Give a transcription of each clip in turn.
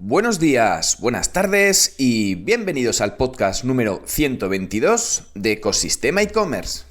Buenos días, buenas tardes y bienvenidos al podcast número 122 de Ecosistema e-commerce.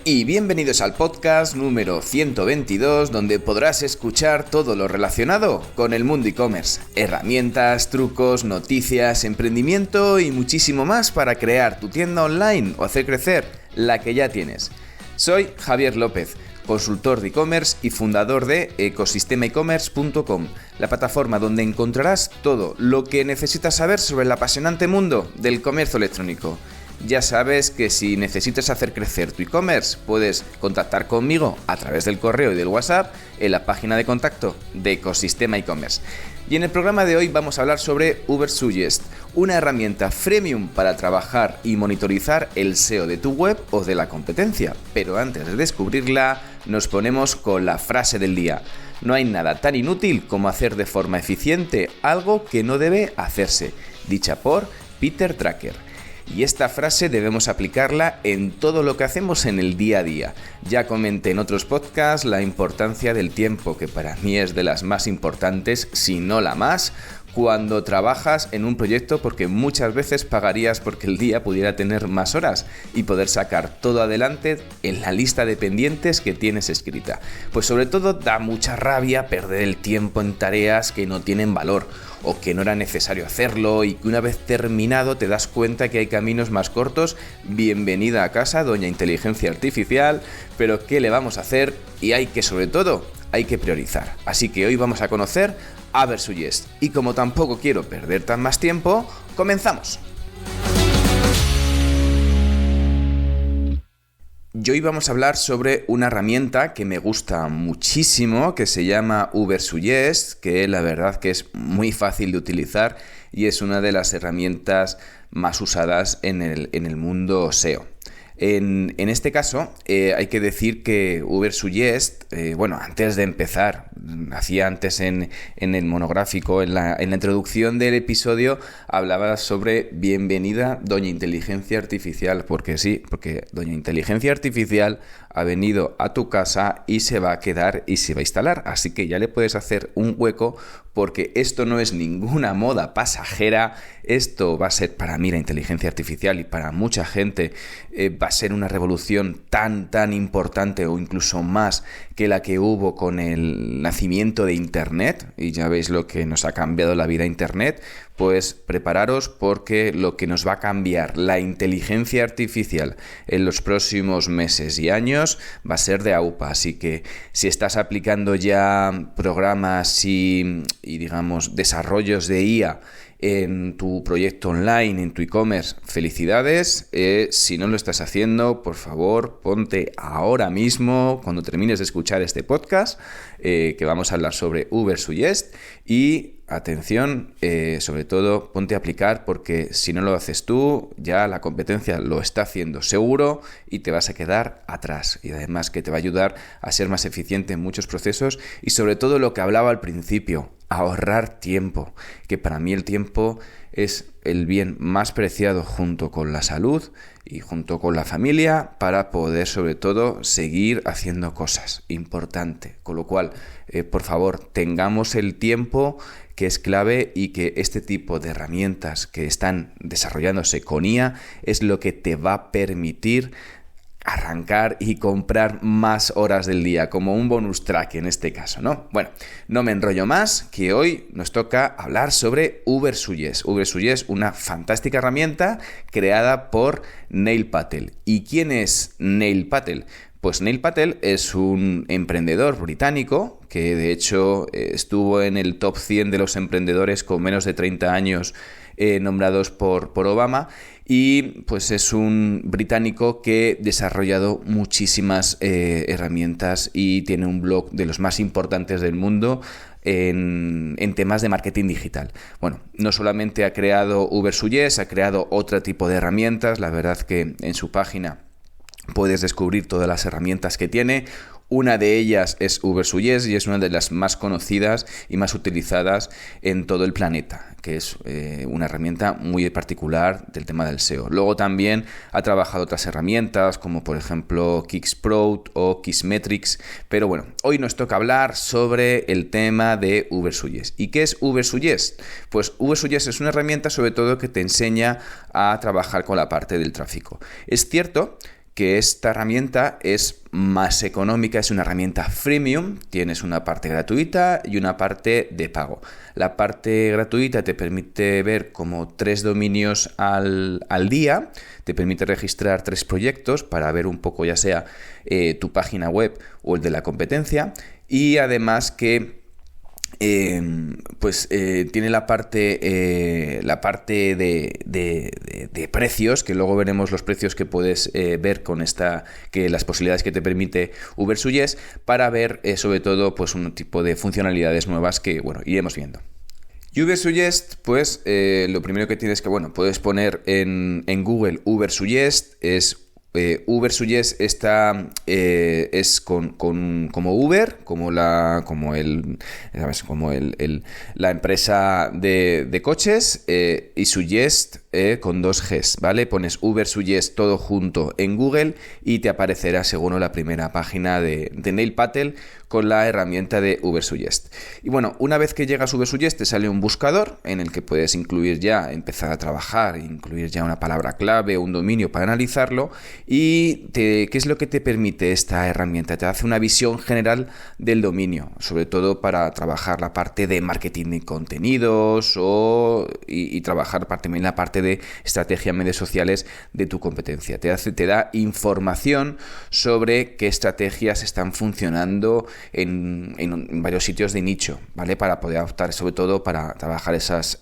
Y bienvenidos al podcast número 122, donde podrás escuchar todo lo relacionado con el mundo e-commerce. Herramientas, trucos, noticias, emprendimiento y muchísimo más para crear tu tienda online o hacer crecer la que ya tienes. Soy Javier López, consultor de e-commerce y fundador de ecosistemaecommerce.com, la plataforma donde encontrarás todo lo que necesitas saber sobre el apasionante mundo del comercio electrónico. Ya sabes que si necesitas hacer crecer tu e-commerce, puedes contactar conmigo a través del correo y del WhatsApp en la página de contacto de Ecosistema e-commerce. Y en el programa de hoy vamos a hablar sobre Ubersuggest, una herramienta freemium para trabajar y monitorizar el SEO de tu web o de la competencia. Pero antes de descubrirla, nos ponemos con la frase del día. No hay nada tan inútil como hacer de forma eficiente algo que no debe hacerse, dicha por Peter Drucker. Y esta frase debemos aplicarla en todo lo que hacemos en el día a día. Ya comenté en otros podcasts la importancia del tiempo, que para mí es de las más importantes, si no la más, cuando trabajas en un proyecto, porque muchas veces pagarías porque el día pudiera tener más horas y poder sacar todo adelante en la lista de pendientes que tienes escrita. Pues sobre todo da mucha rabia perder el tiempo en tareas que no tienen valor o que no era necesario hacerlo y que una vez terminado te das cuenta que hay caminos más cortos. Bienvenida a casa, doña Inteligencia Artificial, pero ¿qué le vamos a hacer? Y sobre todo, hay que priorizar. Así que hoy vamos a conocer Ubersuggest. Y como tampoco quiero perder tan más tiempo, comenzamos. Y hoy vamos a hablar sobre una herramienta que me gusta muchísimo, que se llama Ubersuggest, que la verdad que es muy fácil de utilizar y es una de las herramientas más usadas en el mundo SEO. En este caso, hay que decir que Ubersuggest, antes de empezar, hacía antes en el monográfico, en la introducción del episodio, hablaba sobre bienvenida Doña Inteligencia Artificial, porque Doña Inteligencia Artificial ha venido a tu casa y se va a quedar y se va a instalar, así que ya le puedes hacer un hueco, porque esto no es ninguna moda pasajera. Esto va a ser para mí la inteligencia artificial y para mucha gente va a ser una revolución tan importante o incluso más que la que hubo con el nacimiento de Internet, y ya veis lo que nos ha cambiado la vida Internet. Pues prepararos, porque lo que nos va a cambiar la inteligencia artificial en los próximos meses y años va a ser de AUPA. Así que si estás aplicando ya programas y digamos desarrollos de IA en tu proyecto online, en tu e-commerce, felicidades. Si no lo estás haciendo, por favor, ponte ahora mismo, cuando termines de escuchar este podcast, que vamos a hablar sobre Ubersuggest. Y atención, sobre todo ponte a aplicar, porque si no lo haces tú, ya la competencia lo está haciendo seguro y te vas a quedar atrás. Y además que te va a ayudar a ser más eficiente en muchos procesos y sobre todo lo que hablaba al principio, ahorrar tiempo, que para mí el tiempo es el bien más preciado junto con la salud y junto con la familia para poder sobre todo seguir haciendo cosas. Importante. Con lo cual, por favor, tengamos el tiempo, que es clave, y que este tipo de herramientas que están desarrollándose con IA es lo que te va a permitir arrancar y comprar más horas del día, como un bonus track en este caso, ¿no? Bueno, no me enrollo más, que hoy nos toca hablar sobre Ubersuggest. Ubersuggest, una fantástica herramienta creada por Neil Patel. ¿Y quién es Neil Patel? Pues Neil Patel es un emprendedor británico que de hecho estuvo en el top 100 de los emprendedores con menos de 30 años nombrados por Obama, y pues es un británico que ha desarrollado muchísimas herramientas y tiene un blog de los más importantes del mundo en temas de marketing digital. Bueno, no solamente ha creado Ubersuggest, ha creado otro tipo de herramientas. La verdad que en su página puedes descubrir todas las herramientas que tiene. Una de ellas es Ubersuggest y es una de las más conocidas y más utilizadas en todo el planeta, que es una herramienta muy particular del tema del SEO. Luego también ha trabajado otras herramientas como por ejemplo Kicksprout o Kissmetrics, pero bueno, hoy nos toca hablar sobre el tema de Ubersuggest. ¿Y qué es Ubersuggest? Pues Ubersuggest es una herramienta sobre todo que te enseña a trabajar con la parte del tráfico. Es cierto que esta herramienta es más económica, es una herramienta freemium, tienes una parte gratuita y una parte de pago. La parte gratuita te permite ver como 3 dominios al día, te permite registrar 3 proyectos para ver un poco ya sea tu página web o el de la competencia, y además que tiene la parte de precios, que luego veremos los precios que puedes ver con las posibilidades que te permite Ubersuggest, para ver sobre todo pues un tipo de funcionalidades nuevas que bueno, iremos viendo. Ubersuggest, pues lo primero que tienes que, puedes poner en Google Ubersuggest, es Ubersuggest es como Uber, como la empresa de coches, y Suggest con 2 Gs, ¿vale? Pones Ubersuggest todo junto en Google y te aparecerá según la primera página de Neil Patel con la herramienta de Ubersuggest. Y bueno, una vez que llegas a Ubersuggest te sale un buscador en el que puedes empezar a trabajar, incluir ya una palabra clave o un dominio para analizarlo. ¿Y qué es lo que te permite esta herramienta? Te hace una visión general del dominio, sobre todo para trabajar la parte de marketing de contenidos y trabajar también la parte de estrategia en medios sociales de tu competencia. Te da información sobre qué estrategias están funcionando en varios sitios de nicho, ¿vale? Para poder optar, sobre todo para trabajar esas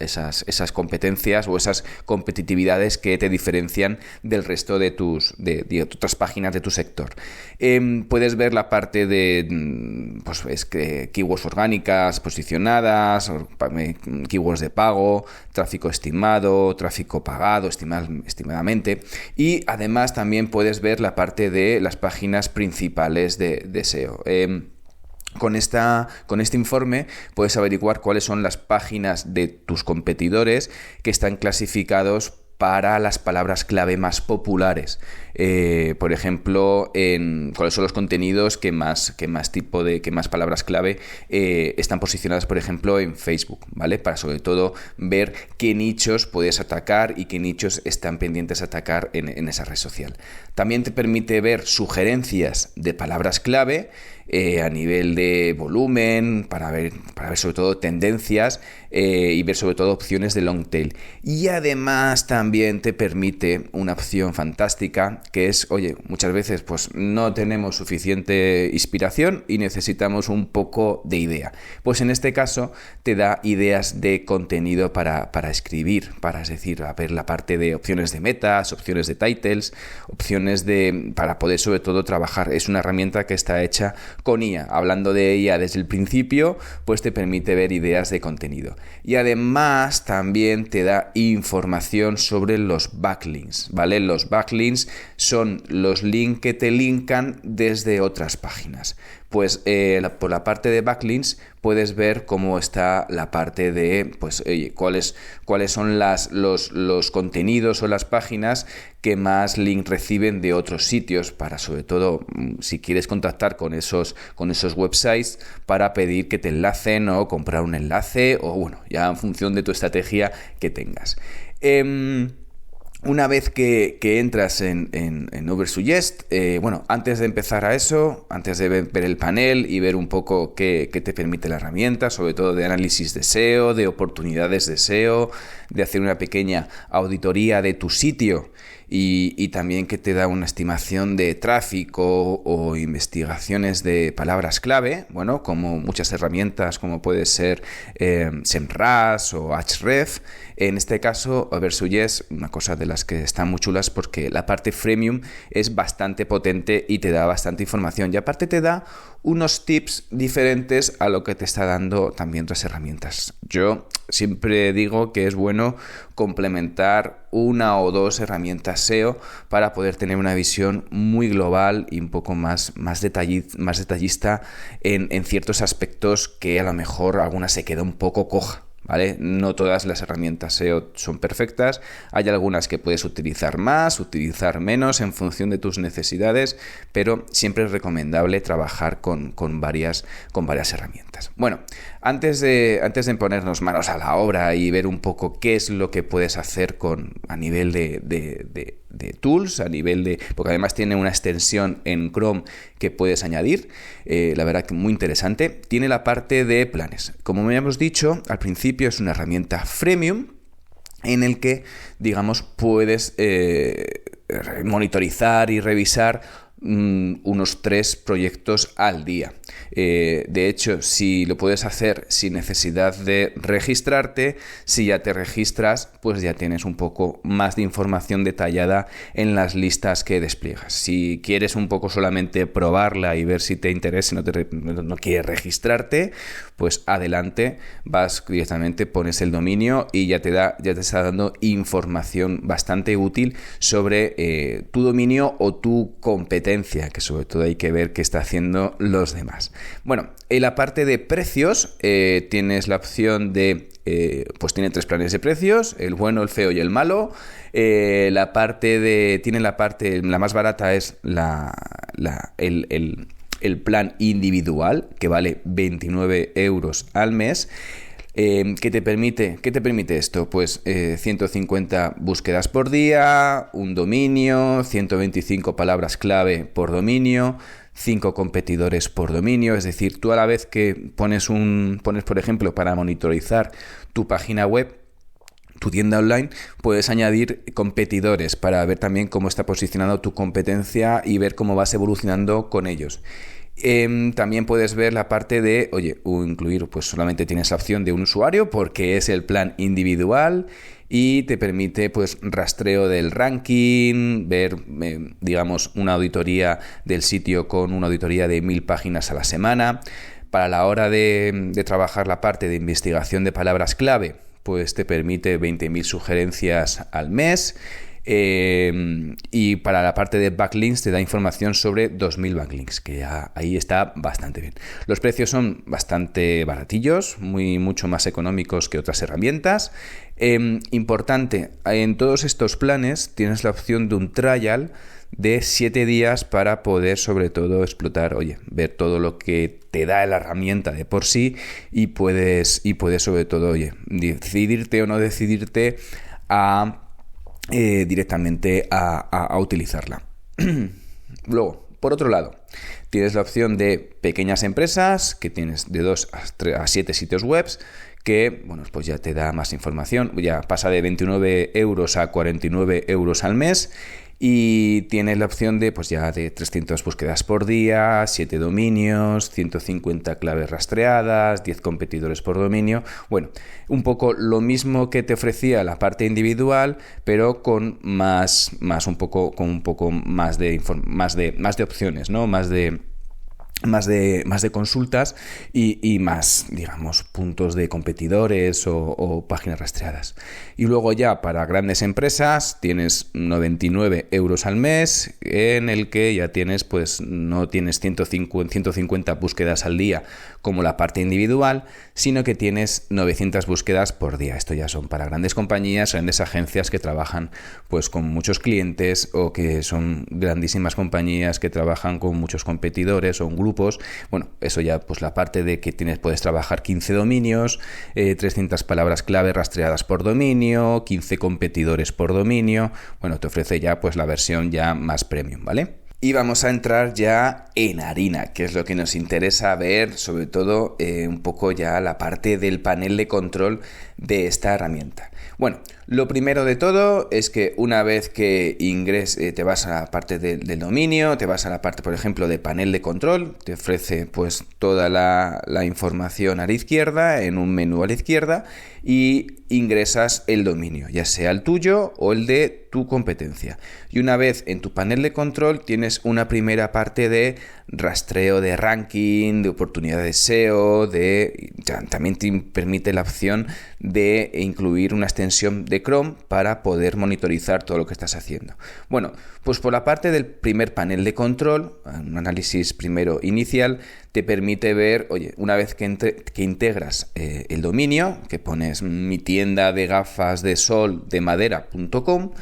competencias o esas competitividades que te diferencian del resto de otras páginas de tu sector. Puedes ver la parte de keywords orgánicas posicionadas, keywords de pago, tráfico estimado, tráfico pagado estimadamente, y además también puedes ver la parte de las páginas principales de SEO. Con este informe puedes averiguar cuáles son las páginas de tus competidores que están clasificados para las palabras clave más populares. Por ejemplo, cuáles son los contenidos que más palabras clave están posicionadas, por ejemplo, en Facebook, ¿vale? Para sobre todo ver qué nichos puedes atacar y qué nichos están pendientes a atacar en esa red social. También te permite ver sugerencias de palabras clave a nivel de volumen, para ver sobre todo tendencias y ver sobre todo opciones de long tail. Y además también te permite una opción fantástica que es, muchas veces pues no tenemos suficiente inspiración y necesitamos un poco de idea. Pues en este caso te da ideas de contenido para escribir, es decir, a ver la parte de opciones de metas, opciones de titles, opciones para poder sobre todo trabajar. Es una herramienta que está hecha con IA. Hablando de ella desde el principio, pues te permite ver ideas de contenido. Y además también te da información sobre los backlinks, ¿vale? Los backlinks son los links que te linkan desde otras páginas. Pues por la parte de backlinks puedes ver cómo está la parte de cuáles son los contenidos o las páginas que más links reciben de otros sitios, para sobre todo si quieres contactar con esos websites para pedir que te enlacen o comprar un enlace o ya en función de tu estrategia que tengas. Una vez que entras en Ubersuggest, antes de empezar antes de ver el panel y ver un poco qué te permite la herramienta, sobre todo de análisis de SEO, de oportunidades de SEO, de hacer una pequeña auditoría de tu sitio y también que te da una estimación de tráfico o investigaciones de palabras clave, como muchas herramientas como puede ser SEMrush o Ahrefs. En este caso, Ubersuggest, una cosa de las que están muy chulas porque la parte freemium es bastante potente y te da bastante información. Y aparte te da unos tips diferentes a lo que te está dando también otras herramientas. Yo siempre digo que es bueno complementar una o dos herramientas SEO para poder tener una visión muy global y un poco más detallista en ciertos aspectos que a lo mejor alguna se queda un poco coja. ¿Vale? No todas las herramientas SEO son perfectas, hay algunas que puedes utilizar más, utilizar menos en función de tus necesidades, pero siempre es recomendable trabajar con varias herramientas. Bueno, antes de ponernos manos a la obra y ver un poco qué es lo que puedes hacer a nivel de tools, porque además tiene una extensión en Chrome que puedes añadir, la verdad que muy interesante. Tiene la parte de planes. Como me hemos dicho al principio, es una herramienta freemium en el que, digamos, puedes monitorizar y revisar unos 3 proyectos al día. De hecho, si lo puedes hacer sin necesidad de registrarte, si ya te registras, pues ya tienes un poco más de información detallada en las listas que despliegas. Si quieres un poco solamente probarla y ver si te interesa y no quieres registrarte, pues adelante, vas directamente, pones el dominio y ya te está dando información bastante útil sobre tu dominio o tu competencia, que sobre todo hay que ver qué está haciendo los demás. Bueno, en la parte de precios tienes la opción de, pues tiene 3 planes de precios, el bueno, el feo y el malo. La más barata es el plan individual, que vale 29 euros al mes. ¿Qué te permite esto? Pues 150 búsquedas por día, un dominio, 125 palabras clave por dominio, 5 competidores por dominio. Es decir, tú a la vez que pones por ejemplo, para monitorizar tu página web, tu tienda online, puedes añadir competidores para ver también cómo está posicionando tu competencia y ver cómo vas evolucionando con ellos. También puedes ver la parte de, incluir, pues solamente tienes la opción de un usuario porque es el plan individual y te permite pues rastreo del ranking, ver digamos una auditoría del sitio con una auditoría de 1000 páginas a la semana. Para la hora de trabajar la parte de investigación de palabras clave, pues te permite 20.000 sugerencias al mes. Y para la parte de backlinks te da información sobre 2.000 backlinks, que ya ahí está bastante bien. Los precios son bastante baratillos, mucho más económicos que otras herramientas. Importante, en todos estos planes tienes la opción de un trial de 7 días para poder sobre todo explotar, ver todo lo que te da la herramienta de por sí y puedes sobre todo, decidirte o no decidirte directamente a utilizarla. Luego, por otro lado, tienes la opción de pequeñas empresas, que tienes de 2 a 7 sitios web, que pues ya te da más información, ya pasa de 29 euros a 49 euros al mes. Y tienes la opción de 300 búsquedas por día, 7 dominios, 150 claves rastreadas, 10 competidores por dominio. Bueno, un poco lo mismo que te ofrecía la parte individual, pero con un poco más de opciones, ¿no? Más de consultas y más, digamos, puntos de competidores o páginas rastreadas. Y luego ya para grandes empresas tienes 99 euros al mes, en el que ya tienes, pues no tienes 150 búsquedas al día como la parte individual, sino que tienes 900 búsquedas por día. Esto ya son para grandes compañías, grandes agencias que trabajan pues con muchos clientes o que son grandísimas compañías que trabajan con muchos competidores o un grupos. Bueno, eso ya pues la parte de que puedes trabajar 15 dominios, 300 palabras clave rastreadas por dominio, 15 competidores por dominio. Bueno, te ofrece ya pues la versión ya más premium, ¿vale? Y vamos a entrar ya en harina, que es lo que nos interesa ver, sobre todo un poco ya la parte del panel de control de esta herramienta. Bueno, Lo primero de todo es que una vez que te vas a la parte del dominio, te vas a la parte, por ejemplo, de panel de control, te ofrece pues toda la información a la izquierda, en un menú a la izquierda, y ingresas el dominio, ya sea el tuyo o el de tu competencia. Y una vez en tu panel de control tienes una primera parte de rastreo de ranking, de oportunidades SEO, también te permite la opción de incluir una extensión de Chrome para poder monitorizar todo lo que estás haciendo. Bueno, pues por la parte del primer panel de control, un análisis primero inicial, te permite ver, oye, una vez que integras el dominio, que pones mi tienda de gafas de sol de madera.com,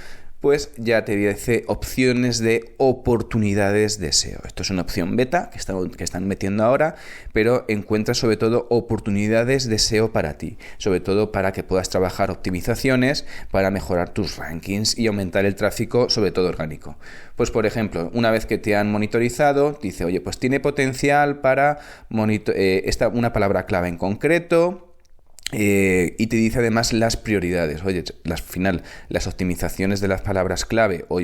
pues ya te dice opciones de oportunidades de SEO. Esto es una opción beta que están metiendo ahora, pero encuentras sobre todo oportunidades de SEO para ti, sobre todo para que puedas trabajar optimizaciones para mejorar tus rankings y aumentar el tráfico, sobre todo orgánico. Pues por ejemplo, una vez que te han monitorizado, dice, oye, pues tiene potencial para una palabra clave en concreto. Y te dice además las prioridades. Oye, las optimizaciones de las palabras clave o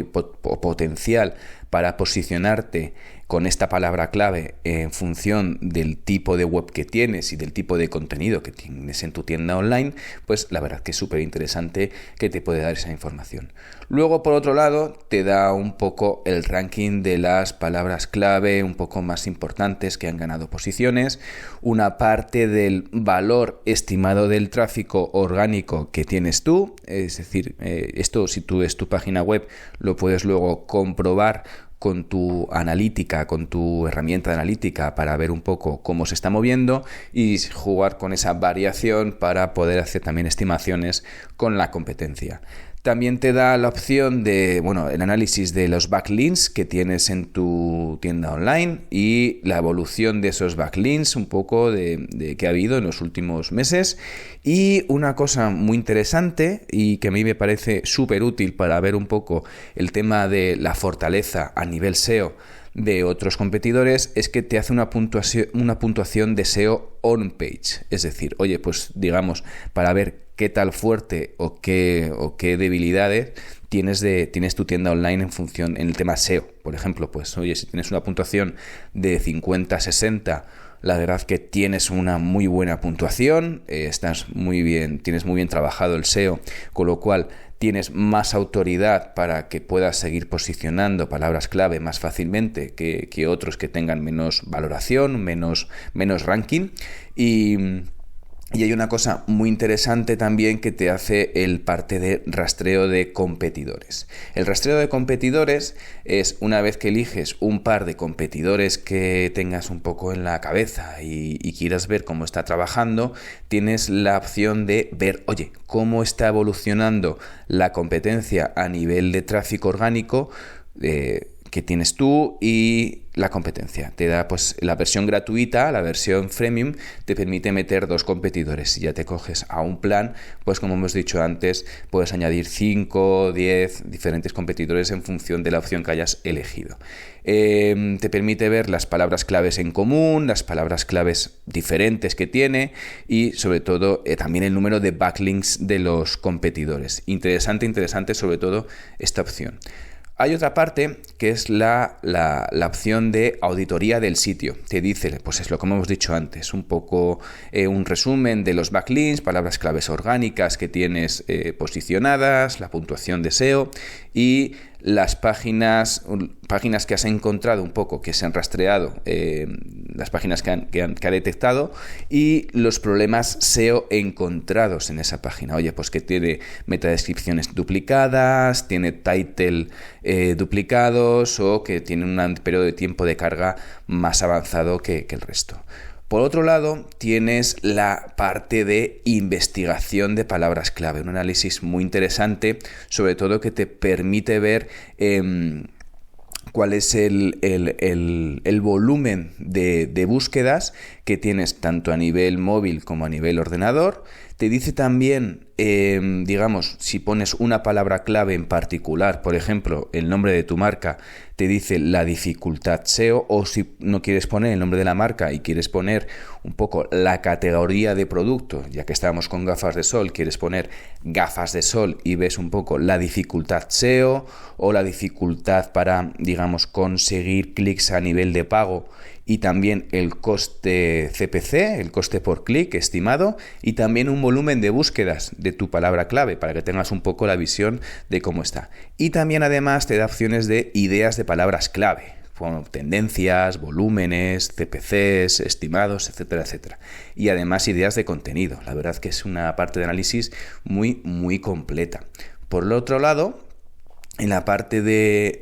potencial para posicionarte con esta palabra clave en función del tipo de web que tienes y del tipo de contenido que tienes en tu tienda online, pues la verdad que es súper interesante que te puede dar esa información. Luego, por otro lado, te da un poco el ranking de las palabras clave un poco más importantes que han ganado posiciones, una parte del valor estimado del tráfico orgánico que tienes tú, es decir, esto si tú ves tu página web lo puedes luego comprobar con tu analítica, con tu herramienta de analítica para ver un poco cómo se está moviendo y jugar con esa variación para poder hacer también estimaciones con la competencia. También te da la opción de, el análisis de los backlinks que tienes en tu tienda online y la evolución de esos backlinks, un poco de que ha habido en los últimos meses. Y una cosa muy interesante y que a mí me parece súper útil para ver un poco el tema de la fortaleza a nivel SEO de otros competidores es que te hace una puntuación de SEO on page. Es decir, oye, pues digamos, para ver qué tal fuerte o qué debilidades tienes tu tienda online en el tema SEO. Por ejemplo, pues oye, si tienes una puntuación de 50-60, la verdad que tienes una muy buena puntuación, estás muy bien, tienes muy bien trabajado el SEO, con lo cual tienes más autoridad para que puedas seguir posicionando palabras clave más fácilmente que otros que tengan menos valoración, menos ranking. Y hay una cosa muy interesante también que te hace el parte de rastreo de competidores. El rastreo de competidores es una vez que eliges un par de competidores que tengas un poco en la cabeza y quieras ver cómo está trabajando, tienes la opción de ver, oye, cómo está evolucionando la competencia a nivel de tráfico orgánico que tienes tú y la competencia. Te da pues la versión gratuita, la versión freemium, te permite meter 2 competidores. Si ya te coges a un plan, pues como hemos dicho antes, puedes añadir 5, 10 diferentes competidores en función de la opción que hayas elegido. Te permite ver las palabras claves en común, las palabras claves diferentes que tiene y sobre todo también el número de backlinks de los competidores. Interesante sobre todo esta opción. Hay otra parte que es la opción de auditoría del sitio. Te dice, pues es lo que hemos dicho antes, un poco un resumen de los backlinks, palabras claves orgánicas que tienes posicionadas, la puntuación de SEO y las páginas que has encontrado un poco, que se han rastreado, las páginas que ha detectado y los problemas SEO encontrados en esa página. Oye, pues que tiene metadescripciones duplicadas, tiene title duplicados o que tiene un periodo de tiempo de carga más avanzado que el resto. Por otro lado, tienes la parte de investigación de palabras clave, un análisis muy interesante, sobre todo que te permite ver cuál es el volumen de búsquedas que tienes tanto a nivel móvil como a nivel ordenador. Te dice también, digamos, si pones una palabra clave en particular, por ejemplo, el nombre de tu marca, te dice la dificultad SEO, o si no quieres poner el nombre de la marca y quieres poner un poco la categoría de producto, ya que estábamos con gafas de sol, quieres poner gafas de sol y ves un poco la dificultad SEO o la dificultad para, digamos, conseguir clics a nivel de pago, y también el coste CPC, el coste por clic estimado, y también un volumen de búsquedas de tu palabra clave para que tengas un poco la visión de cómo está. Y también además te da opciones de ideas de palabras clave, como tendencias, volúmenes, CPCs, estimados, etcétera, etcétera. Y además ideas de contenido. La verdad que es una parte de análisis muy, muy completa. Por el otro lado, en la parte de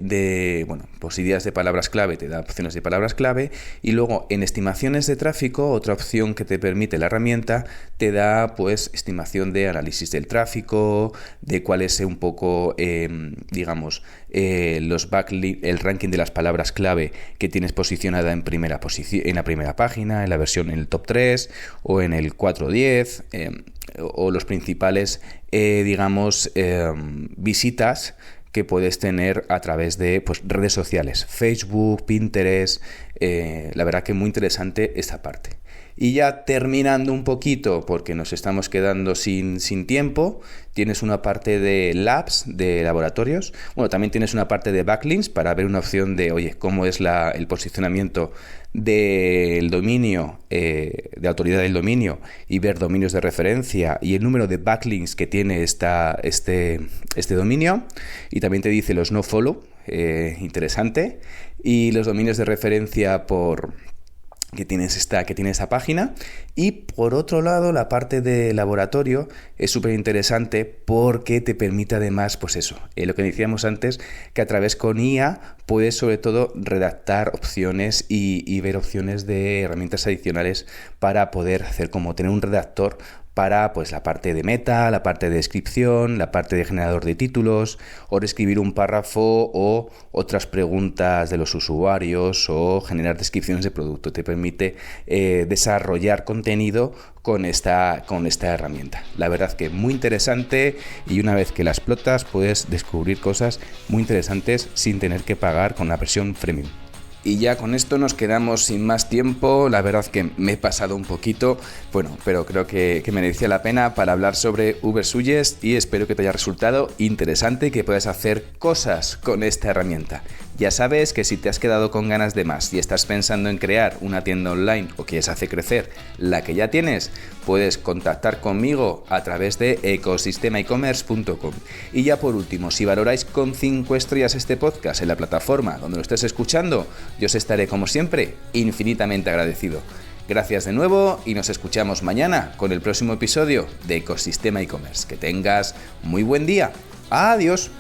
pues ideas de palabras clave, te da opciones de palabras clave, y luego en estimaciones de tráfico, otra opción que te permite la herramienta, te da pues estimación de análisis del tráfico, de cuál es un poco, los backlinks, el ranking de las palabras clave que tienes posicionada en primera posición, en la primera página, en la versión en el top 3 o en el 410, o los principales, visitas que puedes tener a través de pues, redes sociales, Facebook, Pinterest. La verdad que muy interesante esta parte. Y ya terminando un poquito, porque nos estamos quedando sin tiempo, tienes una parte de labs, de laboratorios. Bueno, también tienes una parte de backlinks para ver una opción de, oye, cómo es el posicionamiento del dominio, de autoridad del dominio, y ver dominios de referencia y el número de backlinks que tiene este dominio. Y también te dice los nofollow, interesante, y los dominios de referencia que tiene esta página. Y por otro lado, la parte de laboratorio es súper interesante porque te permite además, pues eso, lo que decíamos antes, que a través con IA puedes sobre todo redactar opciones y ver opciones de herramientas adicionales para poder hacer como tener un redactor para pues la parte de meta, la parte de descripción, la parte de generador de títulos, o escribir un párrafo o otras preguntas de los usuarios, o generar descripciones de producto. Te permite desarrollar contenido con esta herramienta. La verdad que muy interesante, y una vez que la explotas puedes descubrir cosas muy interesantes sin tener que pagar con la versión freemium. Y ya con esto nos quedamos sin más tiempo. La verdad que me he pasado un poquito, pero creo que merecía la pena para hablar sobre Ubersuggest, y espero que te haya resultado interesante y que puedas hacer cosas con esta herramienta. Ya sabes que si te has quedado con ganas de más y estás pensando en crear una tienda online o quieres hacer crecer la que ya tienes, puedes contactar conmigo a través de ecosistemaecommerce.com. Y ya por último, si valoráis con 5 estrellas este podcast en la plataforma donde lo estés escuchando, yo os estaré como siempre infinitamente agradecido. Gracias de nuevo y nos escuchamos mañana con el próximo episodio de Ecosistema e-commerce. Que tengas muy buen día. Adiós.